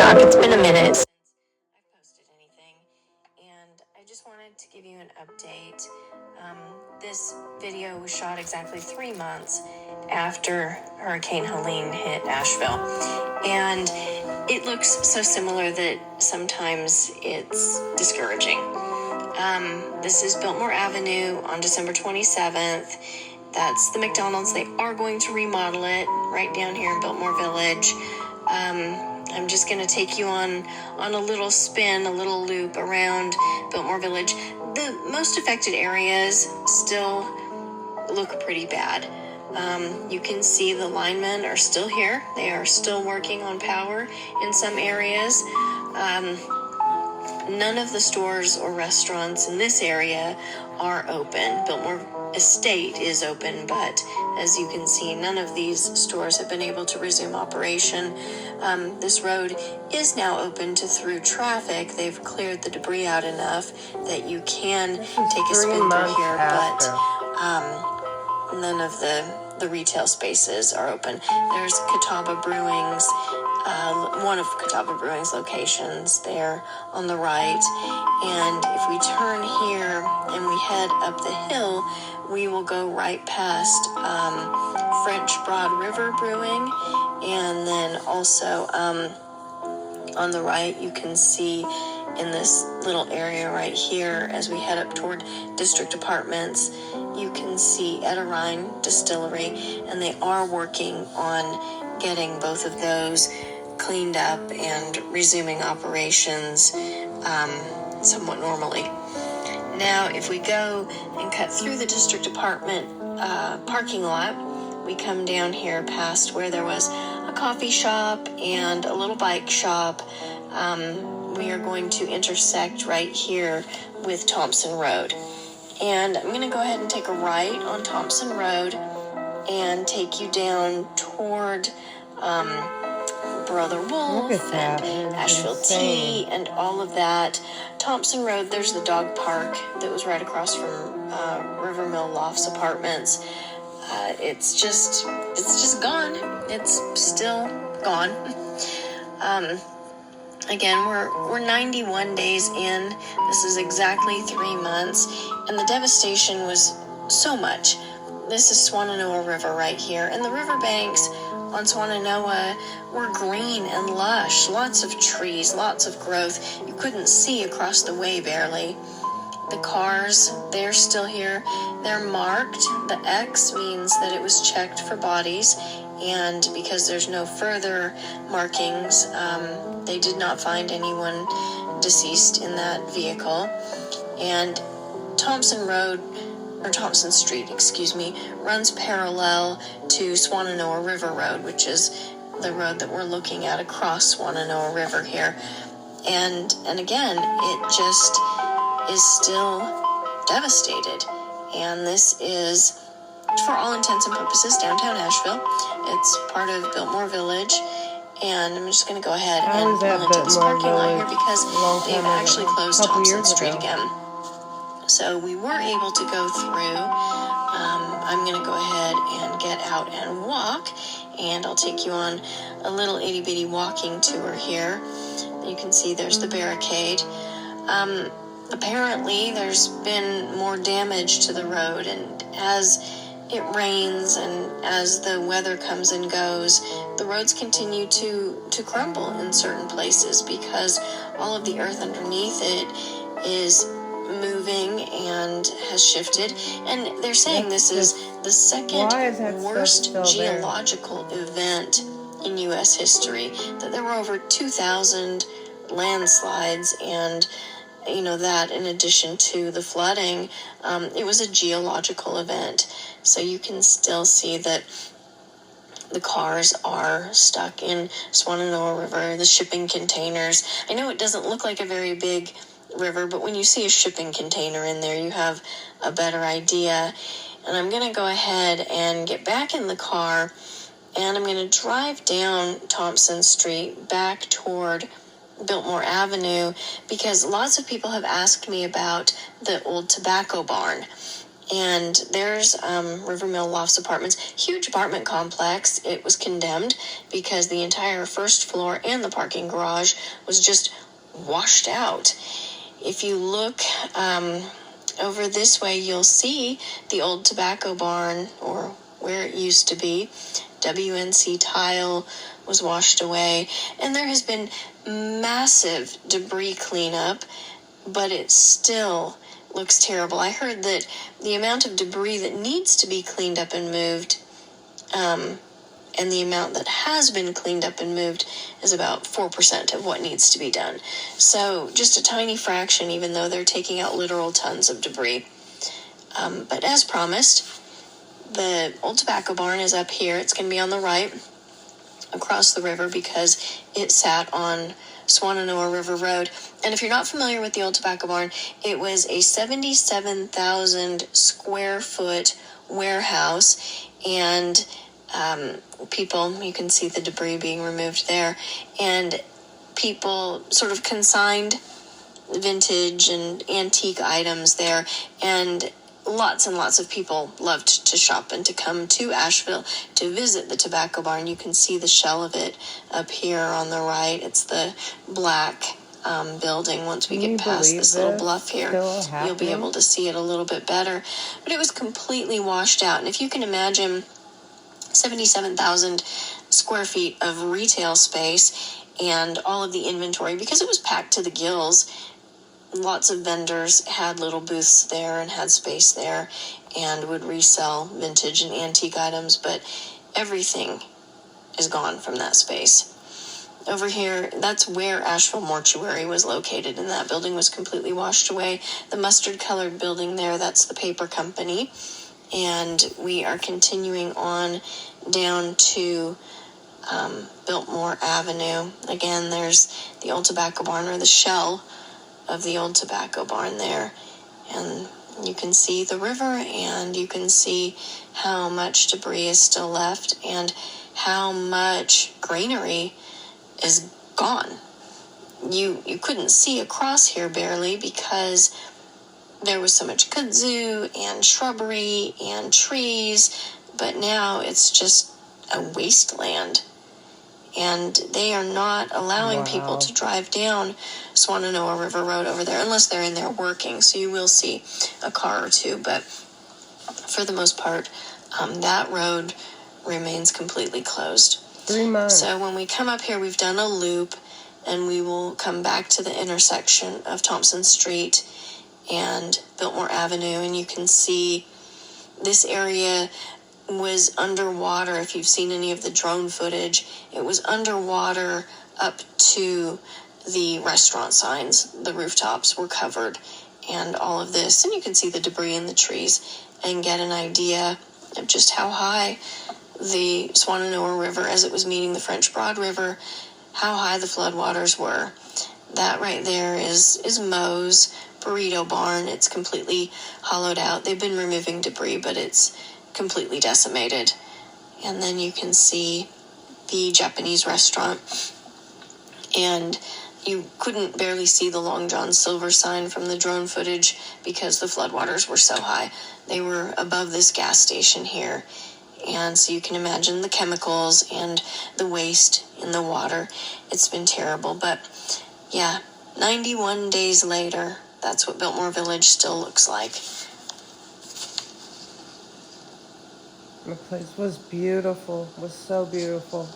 TikTok. It's been a minute since I've posted anything, and I just wanted to give you an update. This video was shot exactly 3 months after Hurricane Helene hit Asheville, and it looks so similar that sometimes it's discouraging. This is Biltmore Avenue on December 27th. That's the McDonald's. They are going to remodel it right down here in Biltmore Village. I'm just going to take you on a little spin, a little loop around Biltmore Village. The most affected areas still look pretty bad. You can see the linemen are still here. They are still working on power in some areas. None of the stores or restaurants in this area are open. Biltmore Estate is open, but as you can see, none of these stores have been able to resume operation. This road is now open to through traffic. They've cleared the debris out enough that you can take a spin through here, but none of the retail spaces are open. There's Catawba Brewing's, one of Catawba Brewing's locations there on the right. And if we turn here and we head up the hill, we will go right past French Broad River Brewing. And then also on the right, you can see in this little area right here, as we head up toward District Apartments, you can see Edarine Distillery, and they are working on getting both of those cleaned up and resuming operations somewhat normally. Now, if we go and cut through the District Apartment parking lot, we come down here past where there was a coffee shop and a little bike shop. We are going to intersect right here with Thompson Road. And I'm going to go ahead and take a right on Thompson Road and take you down toward Brother Wolf and Asheville Tea and all of that. Thompson Road, there's the dog park that was right across from River Mill Lofts Apartments. It's just gone. It's still gone. Again, we're 91 days in. This is exactly 3 months, and the devastation was so much. This is Swannanoa River right here, and the riverbanks on Swannanoa were green and lush, lots of trees, lots of growth. You couldn't see across the way barely. The cars, they're still here. They're marked. The X means that it was checked for bodies, and because there's no further markings, they did not find anyone deceased in that vehicle. And Thompson Street, runs parallel to Swannanoa River Road, which is the road that we're looking at across Swannanoa River here. And again, it just is still devastated. And this is, for all intents and purposes, downtown Asheville. It's part of Biltmore Village. And I'm just going to go ahead and pull into this parking lot here because they've actually closed Thompson Street again. So we were able to go through. I'm going to go ahead and get out and walk, and I'll take you on a little itty-bitty walking tour here. You can see there's the barricade. Apparently, there's been more damage to the road, and as it rains and as the weather comes and goes, the roads continue to crumble in certain places because all of the earth underneath it is moving and has shifted. And they're saying this is the second worst geological event in U.S. history, that there were over 2,000 landslides, and that in addition to the flooding, it was a geological event. So you can still see that the cars are stuck in Swannanoa River, the shipping containers. I know it doesn't look like a very big river, but when you see a shipping container in there, you have a better idea. And I'm going to go ahead and get back in the car, and I'm going to drive down Thompson Street back toward Biltmore Avenue, because lots of people have asked me about the old tobacco barn. And there's Rivermill Lofts Apartments, huge apartment complex. It was condemned because the entire first floor and the parking garage was just washed out. If you look over this way, you'll see the old tobacco barn, or where it used to be. WNC tile was washed away, and there has been massive debris cleanup, but it still looks terrible. I heard that the amount of debris that needs to be cleaned up and moved, and the amount that has been cleaned up and moved, is about 4% of what needs to be done. So just a tiny fraction, even though they're taking out literal tons of debris. But as promised, the old tobacco barn is up here. It's going to be on the right across the river because it sat on Swananoa River Road. And if you're not familiar with the old tobacco barn, it was a 77,000 square foot warehouse, and people, you can see the debris being removed there, and people sort of consigned vintage and antique items there, and lots of people loved to shop and to come to Asheville to visit the tobacco barn. You can see the shell of it up here on the right. It's the black building. Once we get past this little bluff here, you'll be able to see it a little bit better. But it was completely washed out. And if you can imagine 77,000 square feet of retail space and all of the inventory, because it was packed to the gills. Lots of vendors had little booths there and had space there and would resell vintage and antique items, but everything is gone from that space. Over here, that's where Asheville Mortuary was located, and that building was completely washed away. The mustard-colored building there, that's the paper company. And we are continuing on down to Biltmore Avenue. Again, there's the old tobacco barn, or the shell of the old tobacco barn there. And you can see the river, and you can see how much debris is still left and how much greenery is gone. You couldn't see across here barely because there was so much kudzu and shrubbery and trees, but now it's just a wasteland. And they are not allowing people to drive down Swananoa River Road over there unless they're in there working. So you will see a car or two, but for the most part, that road remains completely closed. 3 months. So when we come up here, we've done a loop, and we will come back to the intersection of Thompson Street and Biltmore Avenue, and you can see this area was underwater. If you've seen any of the drone footage, it was underwater up to the restaurant signs. The rooftops were covered and all of this, and you can see the debris in the trees and get an idea of just how high the Swananoa River, as it was meeting the French Broad River, how high the floodwaters were. That right there is Moe's Burrito Barn. It's completely hollowed out. They've been removing debris, but it's completely decimated. And then you can see the Japanese restaurant, and you couldn't barely see the Long John Silver sign from the drone footage because the floodwaters were so high. They were above this gas station here, and so you can imagine the chemicals and the waste in the water. It's been terrible, but yeah, 91 days later, that's what Biltmore Village still looks like. The place was beautiful, was so beautiful.